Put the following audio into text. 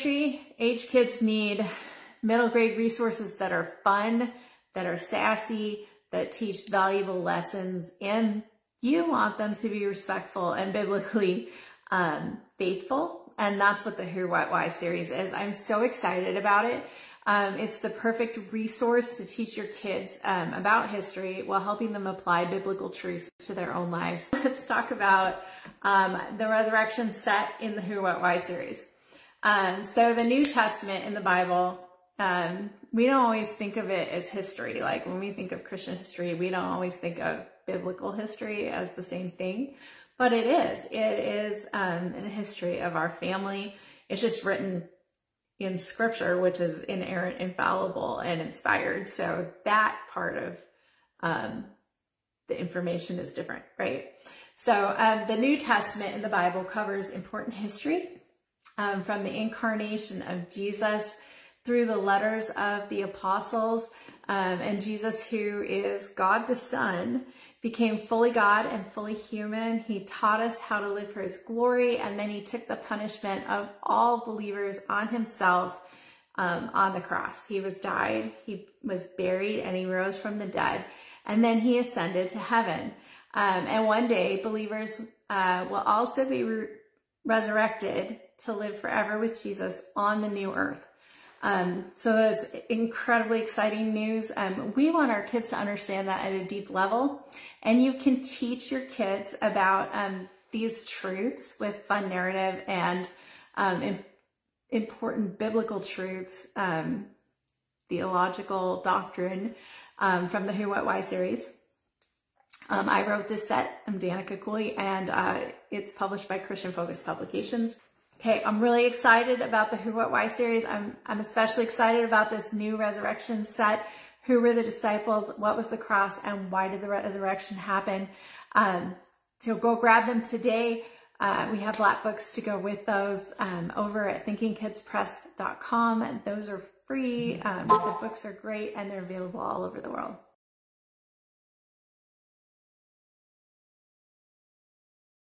elementary age kids need middle grade resources that are fun, that are sassy, that teach valuable lessons, and you want them to be respectful and biblically faithful. And that's what the Who, What, Why series is. I'm so excited about it. It's the perfect resource to teach your kids about history while helping them apply biblical truths to their own lives. Let's talk about the resurrection set in the Who, What, Why series. So the New Testament in the Bible, we don't always think of it as history. Like when we think of Christian history, we don't always think of biblical history as the same thing, but it is. It is the history of our family. It's just written in scripture, which is inerrant, infallible, and inspired. So that part of the information is different, right? So the New Testament in the Bible covers important history from the incarnation of Jesus through the letters of the apostles, and Jesus, who is God the Son, became fully God and fully human. He taught us how to live for his glory, and then he took the punishment of all believers on himself on the cross. He died, he was buried, and he rose from the dead, and then he ascended to heaven. And one day, believers will also be resurrected to live forever with Jesus on the new earth. So that's incredibly exciting news. We want our kids to understand that at a deep level, and you can teach your kids about these truths with fun narrative and important biblical truths, theological doctrine from the Who, What, Why series. I wrote this set. I'm Danica Cooley, and it's published by Christian Focus Publications. Okay, I'm really excited about the Who, What, Why series. I'm especially excited about this new resurrection set. Who were the disciples? What was the cross? And why did the resurrection happen? So go grab them today. We have black books to go with those over at thinkingkidspress.com. Those are free. The books are great, and they're available all over the world.